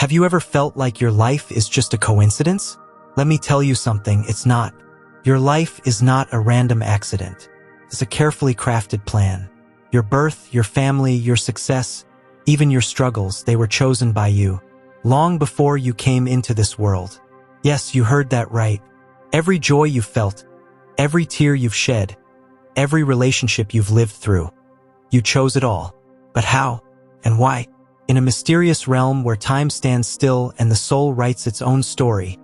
Have you ever felt like your life is just a coincidence? Let me tell you something, it's not. Your life is not a random accident. It's a carefully crafted plan. Your birth, your family, your success, even your struggles, they were chosen by you, long before you came into this world. Yes, you heard that right. Every joy you've felt, every tear you've shed, every relationship you've lived through. You chose it all. But how? And why? In a mysterious realm where time stands still and the soul writes its own story,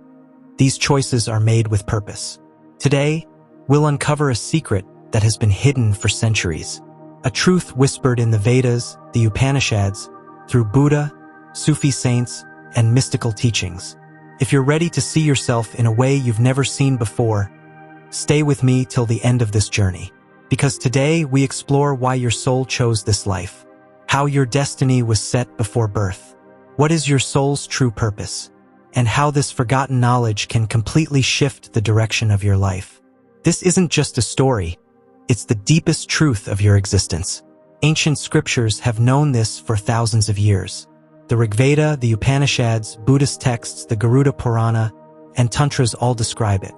these choices are made with purpose. Today, we'll uncover a secret that has been hidden for centuries. A truth whispered in the Vedas, the Upanishads, through Buddha, Sufi saints, and mystical teachings. If you're ready to see yourself in a way you've never seen before, stay with me till the end of this journey. Because today we explore why your soul chose this life, how your destiny was set before birth, what is your soul's true purpose, and how this forgotten knowledge can completely shift the direction of your life. This isn't just a story, it's the deepest truth of your existence. Ancient scriptures have known this for thousands of years. The Rig Veda, the Upanishads, Buddhist texts, the Garuda Purana, and Tantras all describe it.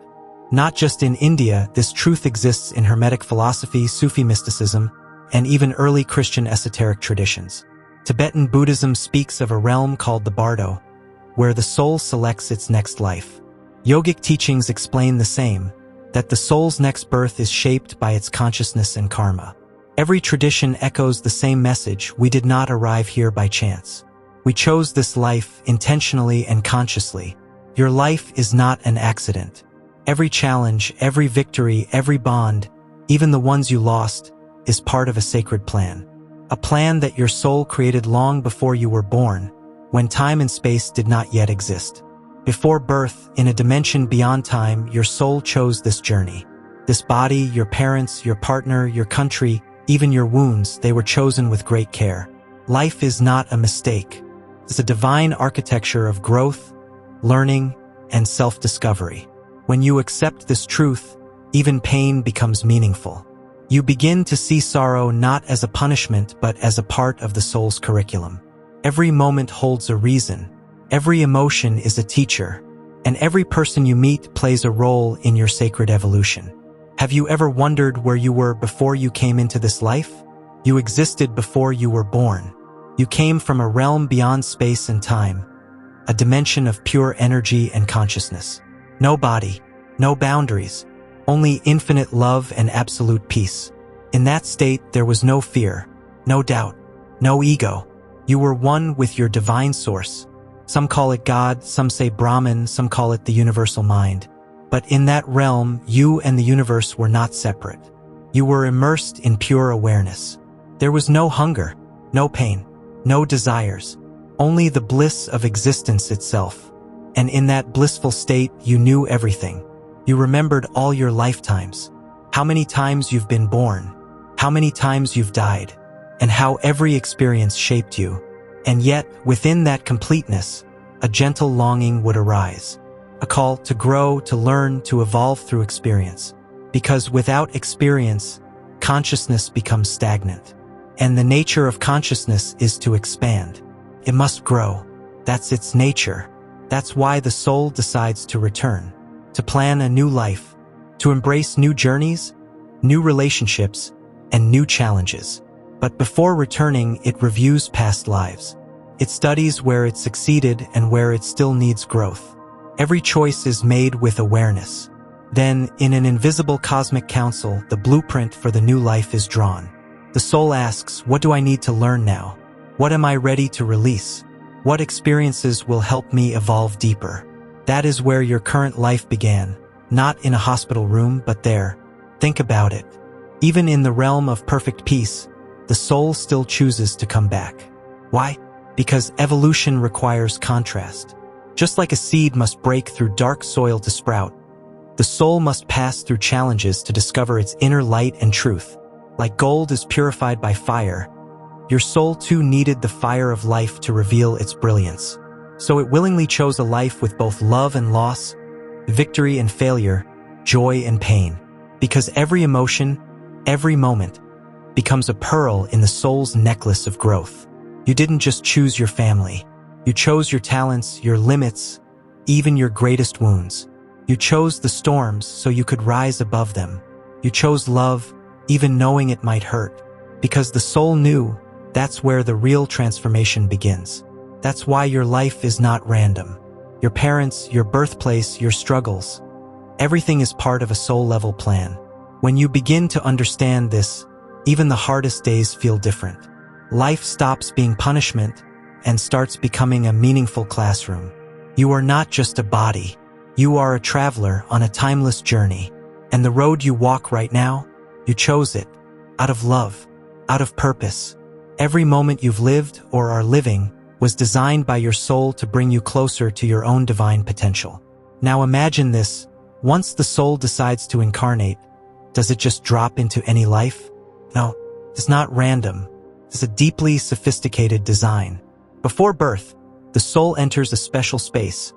Not just in India, this truth exists in Hermetic philosophy, Sufi mysticism, and even early Christian esoteric traditions. Tibetan Buddhism speaks of a realm called the Bardo, where the soul selects its next life. Yogic teachings explain the same, that the soul's next birth is shaped by its consciousness and karma. Every tradition echoes the same message: we did not arrive here by chance. We chose this life intentionally and consciously. Your life is not an accident. Every challenge, every victory, every bond, even the ones you lost, is part of a sacred plan. A plan that your soul created long before you were born, when time and space did not yet exist. Before birth, in a dimension beyond time, your soul chose this journey. This body, your parents, your partner, your country, even your wounds, they were chosen with great care. Life is not a mistake. It's a divine architecture of growth, learning, and self-discovery. When you accept this truth, even pain becomes meaningful. You begin to see sorrow not as a punishment but as a part of the soul's curriculum. Every moment holds a reason, every emotion is a teacher, and every person you meet plays a role in your sacred evolution. Have you ever wondered where you were before you came into this life? You existed before you were born. You came from a realm beyond space and time, a dimension of pure energy and consciousness. No body, no boundaries, only infinite love and absolute peace. In that state, there was no fear, no doubt, no ego. You were one with your divine source. Some call it God, some say Brahman, some call it the universal mind. But in that realm, you and the universe were not separate. You were immersed in pure awareness. There was no hunger, no pain, no desires, only the bliss of existence itself. And in that blissful state, you knew everything. You remembered all your lifetimes, how many times you've been born, how many times you've died, and how every experience shaped you. And yet, within that completeness, a gentle longing would arise, a call to grow, to learn, to evolve through experience. Because without experience, consciousness becomes stagnant. And the nature of consciousness is to expand. It must grow. That's its nature. That's why the soul decides to return, to plan a new life, to embrace new journeys, new relationships, and new challenges. But before returning, it reviews past lives. It studies where it succeeded and where it still needs growth. Every choice is made with awareness. Then, in an invisible cosmic council, the blueprint for the new life is drawn. The soul asks, what do I need to learn now? What am I ready to release? What experiences will help me evolve deeper? That is where your current life began, not in a hospital room, but there. Think about it. Even in the realm of perfect peace, the soul still chooses to come back. Why? Because evolution requires contrast. Just like a seed must break through dark soil to sprout, the soul must pass through challenges to discover its inner light and truth. Like gold is purified by fire, your soul too needed the fire of life to reveal its brilliance. So it willingly chose a life with both love and loss, victory and failure, joy and pain. Because every emotion, every moment, becomes a pearl in the soul's necklace of growth. You didn't just choose your family. You chose your talents, your limits, even your greatest wounds. You chose the storms so you could rise above them. You chose love, even knowing it might hurt, because the soul knew that's where the real transformation begins. That's why your life is not random. Your parents, your birthplace, your struggles, everything is part of a soul-level plan. When you begin to understand this, even the hardest days feel different. Life stops being punishment and starts becoming a meaningful classroom. You are not just a body. You are a traveler on a timeless journey. And the road you walk right now, you chose it out of love, out of purpose. Every moment you've lived or are living was designed by your soul to bring you closer to your own divine potential. Now imagine this. Once the soul decides to incarnate, does it just drop into any life? No, it's not random. It's a deeply sophisticated design. Before birth, the soul enters a special space,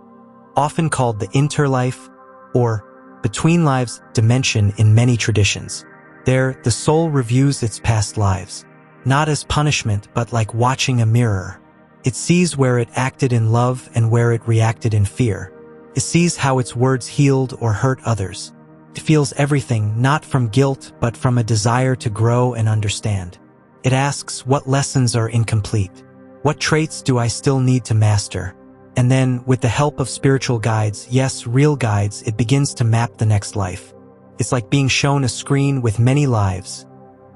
often called the interlife or between lives dimension in many traditions. There, the soul reviews its past lives, not as punishment but like watching a mirror. It sees where it acted in love and where it reacted in fear. It sees how its words healed or hurt others. It feels everything, not from guilt but from a desire to grow and understand. It asks, what lessons are incomplete? What traits do I still need to master? And then, with the help of spiritual guides, yes, real guides, it begins to map the next life. It's like being shown a screen with many lives,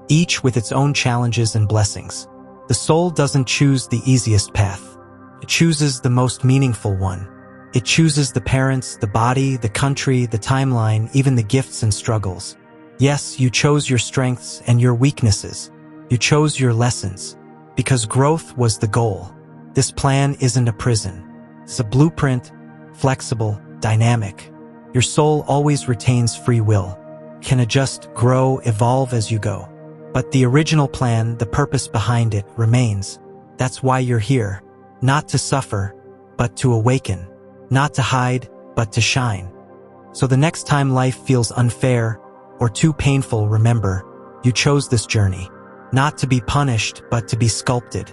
each with its own challenges and blessings. The soul doesn't choose the easiest path. It chooses the most meaningful one. It chooses the parents, the body, the country, the timeline, even the gifts and struggles. Yes, you chose your strengths and your weaknesses. You chose your lessons, because growth was the goal. This plan isn't a prison. It's a blueprint, flexible, dynamic. Your soul always retains free will, can adjust, grow, evolve as you go. But the original plan, the purpose behind it, remains. That's why you're here. Not to suffer, but to awaken. Not to hide, but to shine. So the next time life feels unfair or too painful, remember, you chose this journey. Not to be punished, but to be sculpted.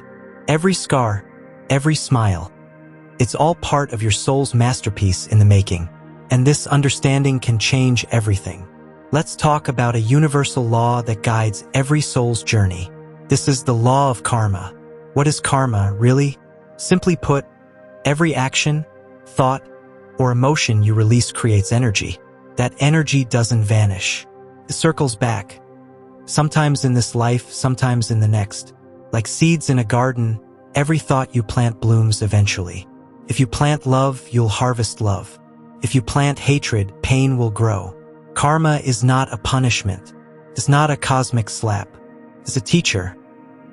Every scar, every smile, it's all part of your soul's masterpiece in the making. And this understanding can change everything. Let's talk about a universal law that guides every soul's journey. This is the law of karma. What is karma, really? Simply put, every action, thought, or emotion you release creates energy. That energy doesn't vanish. It circles back. Sometimes in this life, sometimes in the next. Like seeds in a garden, every thought you plant blooms eventually. If you plant love, you'll harvest love. If you plant hatred, pain will grow. Karma is not a punishment. It's not a cosmic slap. It's a teacher,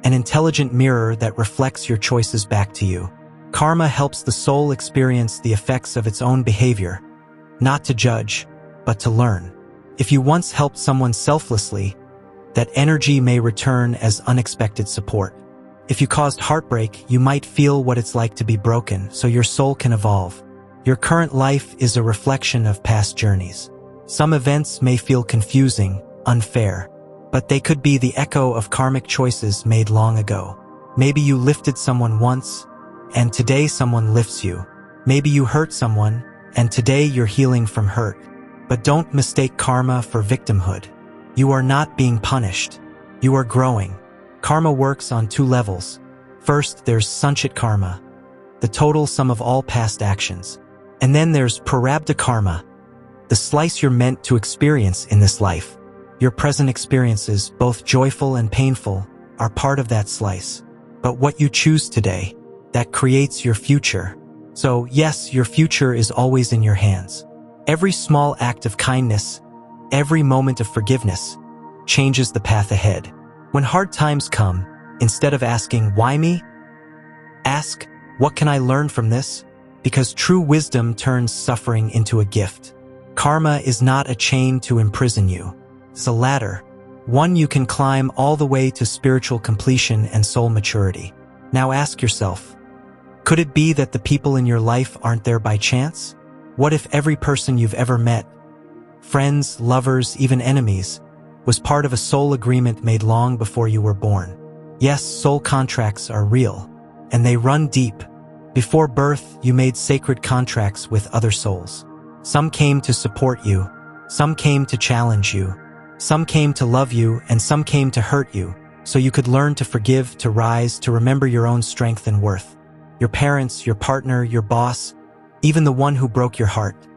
an intelligent mirror that reflects your choices back to you. Karma helps the soul experience the effects of its own behavior, not to judge, but to learn. If you once helped someone selflessly, that energy may return as unexpected support. If you caused heartbreak, you might feel what it's like to be broken, so your soul can evolve. Your current life is a reflection of past journeys. Some events may feel confusing, unfair, but they could be the echo of karmic choices made long ago. Maybe you lifted someone once, and today someone lifts you. Maybe you hurt someone, and today you're healing from hurt. But don't mistake karma for victimhood. You are not being punished. You are growing. Karma works on two levels. First, there's Sanchit karma, the total sum of all past actions. And then there's Prarabdha karma, the slice you're meant to experience in this life. Your present experiences, both joyful and painful, are part of that slice. But what you choose today, that creates your future. So yes, your future is always in your hands. Every small act of kindness, every moment of forgiveness, changes the path ahead. When hard times come, instead of asking, why me? Ask, what can I learn from this? Because true wisdom turns suffering into a gift. Karma is not a chain to imprison you. It's a ladder, one you can climb all the way to spiritual completion and soul maturity. Now ask yourself, could it be that the people in your life aren't there by chance? What if every person you've ever met, friends, lovers, even enemies, was part of a soul agreement made long before you were born? Yes, soul contracts are real, and they run deep, Before birth, you made sacred contracts with other souls. Some came to support you, some came to challenge you, some came to love you, and some came to hurt you, so you could learn to forgive, to rise, to remember your own strength and worth. Your parents, your partner, your boss, even the one who broke your heart.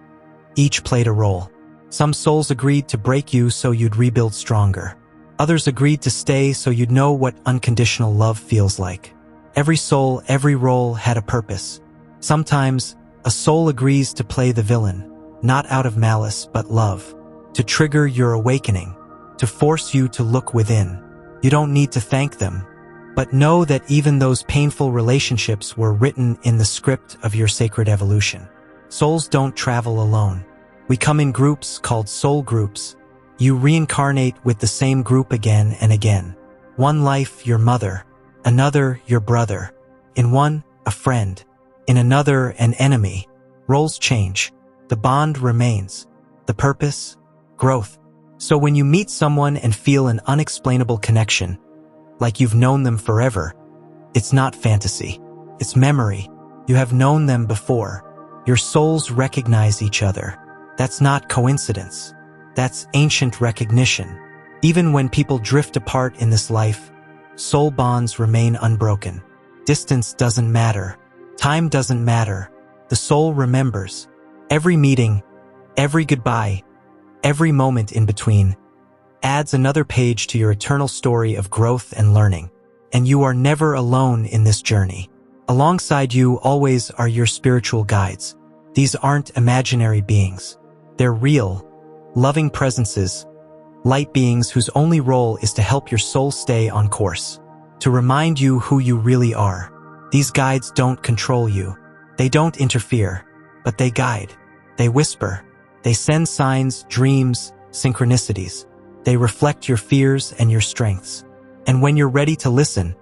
Each played a role. Some souls agreed to break you so you'd rebuild stronger. Others agreed to stay so you'd know what unconditional love feels like. Every soul, every role had a purpose. Sometimes, a soul agrees to play the villain, not out of malice but love, to trigger your awakening, to force you to look within. You don't need to thank them, but know that even those painful relationships were written in the script of your sacred evolution. Souls don't travel alone. We come in groups called soul groups. You reincarnate with the same group again and again. One life, your mother. Another, your brother. In one, a friend. In another, an enemy. Roles change. The bond remains. The purpose? Growth. So when you meet someone and feel an unexplainable connection, like you've known them forever, it's not fantasy. It's memory. You have known them before. Your souls recognize each other. That's not coincidence. That's ancient recognition. Even when people drift apart in this life, soul bonds remain unbroken. Distance doesn't matter. Time doesn't matter. The soul remembers. Every meeting, every goodbye, every moment in between adds another page to your eternal story of growth and learning. And you are never alone in this journey. Alongside you always are your spiritual guides. These aren't imaginary beings. They're real, loving presences, light beings whose only role is to help your soul stay on course, to remind you who you really are. These guides don't control you. They don't interfere, but they guide. They whisper. They send signs, dreams, synchronicities. They reflect your fears and your strengths. And when you're ready to listen,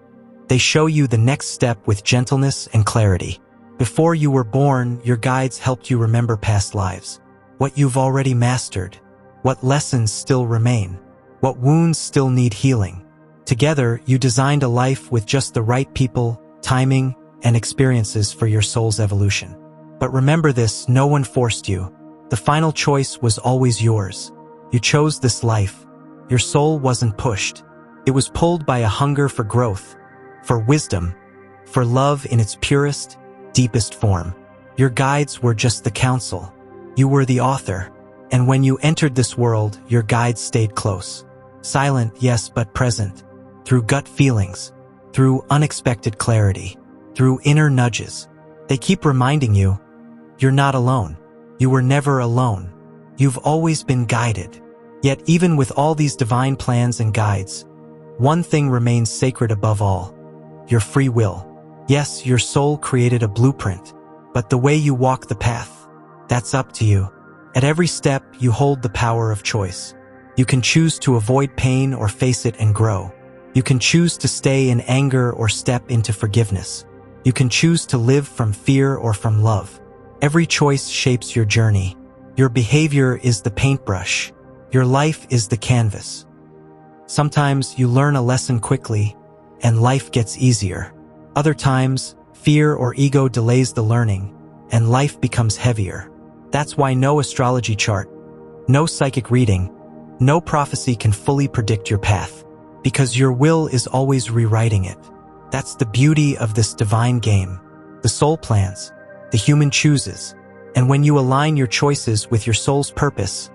they show you the next step with gentleness and clarity. Before you were born, your guides helped you remember past lives, what you've already mastered, what lessons still remain, what wounds still need healing. Together, you designed a life with just the right people, timing, and experiences for your soul's evolution. But remember this, no one forced you. The final choice was always yours. You chose this life. Your soul wasn't pushed. It was pulled by a hunger for growth, for wisdom, for love in its purest, deepest form. Your guides were just the counsel. You were the author. And when you entered this world, your guides stayed close. Silent, yes, but present. Through gut feelings, through unexpected clarity, through inner nudges. They keep reminding you, you're not alone. You were never alone. You've always been guided. Yet even with all these divine plans and guides, one thing remains sacred above all: your free will. Yes, your soul created a blueprint, but the way you walk the path, that's up to you. At every step, you hold the power of choice. You can choose to avoid pain or face it and grow. You can choose to stay in anger or step into forgiveness. You can choose to live from fear or from love. Every choice shapes your journey. Your behavior is the paintbrush. Your life is the canvas. Sometimes you learn a lesson quickly, and life gets easier. Other times, fear or ego delays the learning, and life becomes heavier. That's why no astrology chart, no psychic reading, no prophecy can fully predict your path, because your will is always rewriting it. That's the beauty of this divine game. The soul plans, the human chooses, and when you align your choices with your soul's purpose,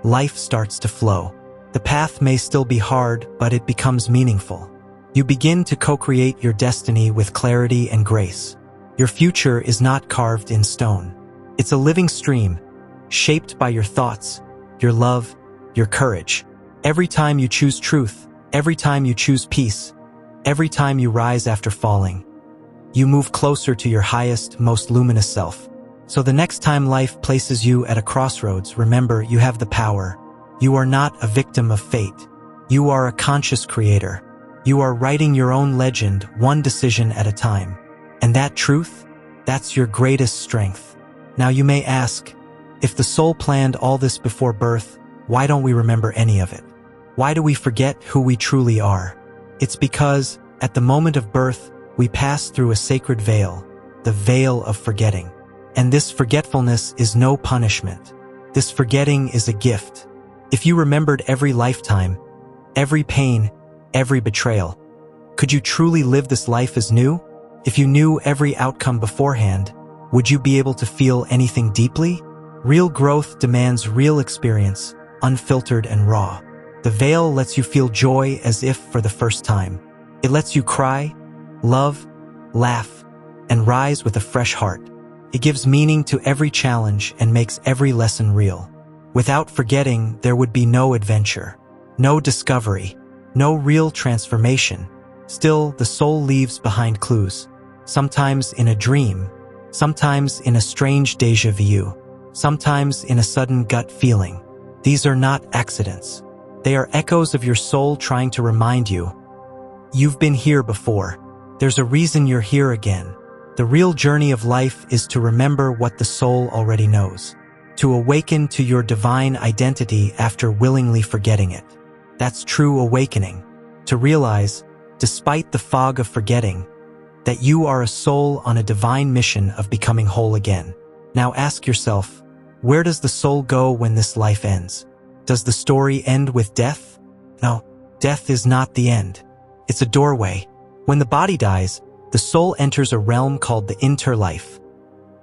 life starts to flow. The path may still be hard, but it becomes meaningful. You begin to co-create your destiny with clarity and grace. Your future is not carved in stone. It's a living stream, shaped by your thoughts, your love, your courage. Every time you choose truth, every time you choose peace, every time you rise after falling, you move closer to your highest, most luminous self. So the next time life places you at a crossroads, remember, you have the power. You are not a victim of fate. You are a conscious creator. You are writing your own legend, one decision at a time. And that truth, that's your greatest strength. Now you may ask, if the soul planned all this before birth, why don't we remember any of it? Why do we forget who we truly are? It's because, at the moment of birth, we pass through a sacred veil, the veil of forgetting. And this forgetfulness is no punishment. This forgetting is a gift. If you remembered every lifetime, every pain, every betrayal, could you truly live this life as new? If you knew every outcome beforehand, would you be able to feel anything deeply? Real growth demands real experience, unfiltered and raw. The veil lets you feel joy as if for the first time. It lets you cry, love, laugh, and rise with a fresh heart. It gives meaning to every challenge and makes every lesson real. Without forgetting, there would be no adventure, no discovery, no real transformation. Still, the soul leaves behind clues, sometimes in a dream, sometimes in a strange déjà vu, sometimes in a sudden gut feeling. These are not accidents. They are echoes of your soul trying to remind you, you've been here before. There's a reason you're here again. The real journey of life is to remember what the soul already knows, to awaken to your divine identity after willingly forgetting it. That's true awakening, to realize, despite the fog of forgetting, that you are a soul on a divine mission of becoming whole again. Now ask yourself, where does the soul go when this life ends? Does the story end with death? No, death is not the end. It's a doorway. When the body dies, the soul enters a realm called the interlife,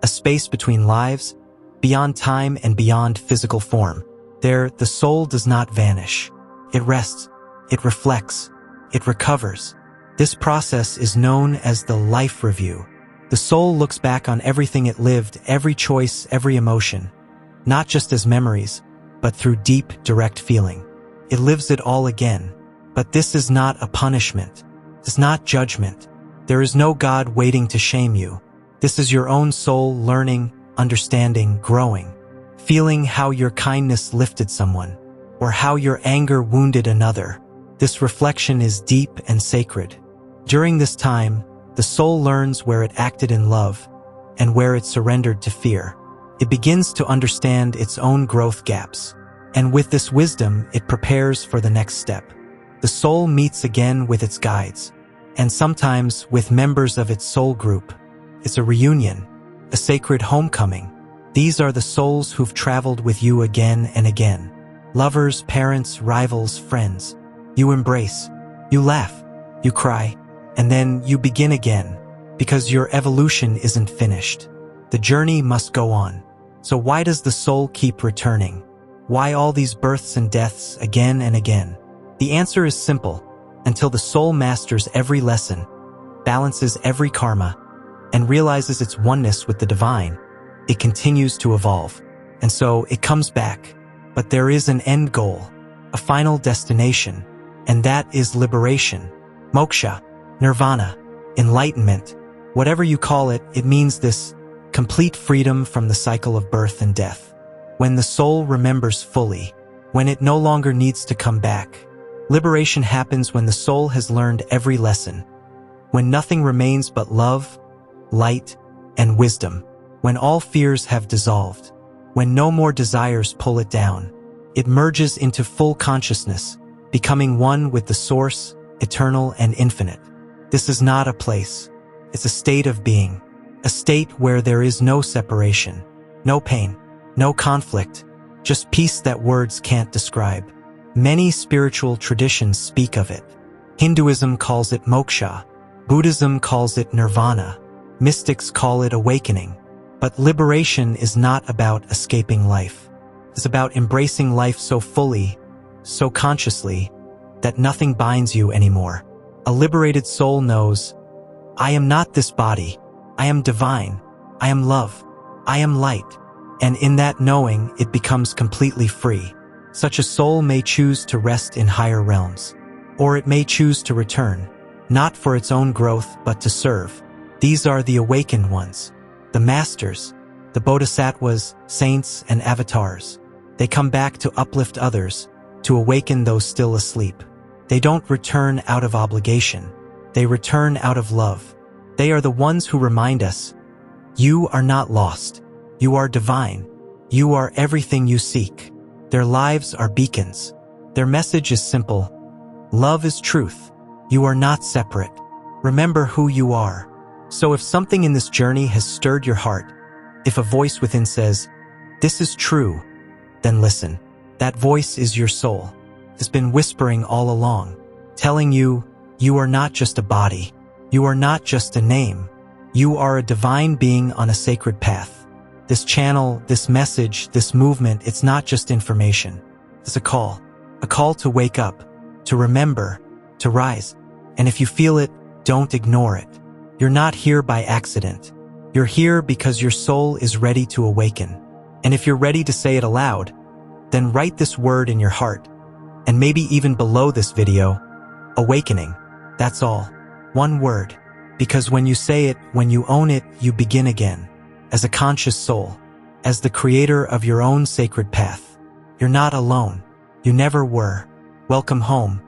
a space between lives, beyond time and beyond physical form. There, the soul does not vanish. It rests, it reflects, it recovers. This process is known as the life review. The soul looks back on everything it lived, every choice, every emotion, not just as memories, but through deep, direct feeling. It lives it all again. But this is not a punishment. It's not judgment. There is no God waiting to shame you. This is your own soul learning, understanding, growing, feeling how your kindness lifted someone, or how your anger wounded another. This reflection is deep and sacred. During this time, the soul learns where it acted in love and where it surrendered to fear. It begins to understand its own growth gaps. And with this wisdom, it prepares for the next step. The soul meets again with its guides, and sometimes with members of its soul group. It's a reunion, a sacred homecoming. These are the souls who've traveled with you again and again. Lovers, parents, rivals, friends. You embrace, you laugh, you cry, and then you begin again, because your evolution isn't finished. The journey must go on. So why does the soul keep returning? Why all these births and deaths again and again? The answer is simple. Until the soul masters every lesson, balances every karma, and realizes its oneness with the divine, it continues to evolve. And so it comes back. But there is an end goal, a final destination, and that is liberation, moksha, nirvana, enlightenment. Whatever you call it, it means this complete freedom from the cycle of birth and death. When the soul remembers fully, when it no longer needs to come back. Liberation happens when the soul has learned every lesson, when nothing remains but love, light, and wisdom, when all fears have dissolved, when no more desires pull it down. It merges into full consciousness, becoming one with the source, eternal and infinite. This is not a place. It's a state of being, a state where there is no separation, no pain, no conflict, just peace that words can't describe. Many spiritual traditions speak of it. Hinduism calls it moksha, Buddhism calls it nirvana, mystics call it awakening. But liberation is not about escaping life. It's about embracing life so fully, so consciously, that nothing binds you anymore. A liberated soul knows, I am not this body, I am divine, I am love, I am light. And in that knowing, it becomes completely free. Such a soul may choose to rest in higher realms, or it may choose to return, not for its own growth but to serve. These are the awakened ones, the masters, the bodhisattvas, saints, and avatars. They come back to uplift others, to awaken those still asleep. They don't return out of obligation. They return out of love. They are the ones who remind us, you are not lost. You are divine. You are everything you seek. Their lives are beacons. Their message is simple. Love is truth. You are not separate. Remember who you are. So if something in this journey has stirred your heart, if a voice within says, "This is true," then listen. That voice is your soul. It's been whispering all along, telling you, you are not just a body. You are not just a name. You are a divine being on a sacred path. This channel, this message, this movement, it's not just information. It's a call to wake up, to remember, to rise. And if you feel it, don't ignore it. You're not here by accident. You're here because your soul is ready to awaken. And if you're ready to say it aloud, then write this word in your heart. And maybe even below this video, awakening. That's all. One word. Because when you say it, when you own it, you begin again. As a conscious soul. As the creator of your own sacred path. You're not alone. You never were. Welcome home.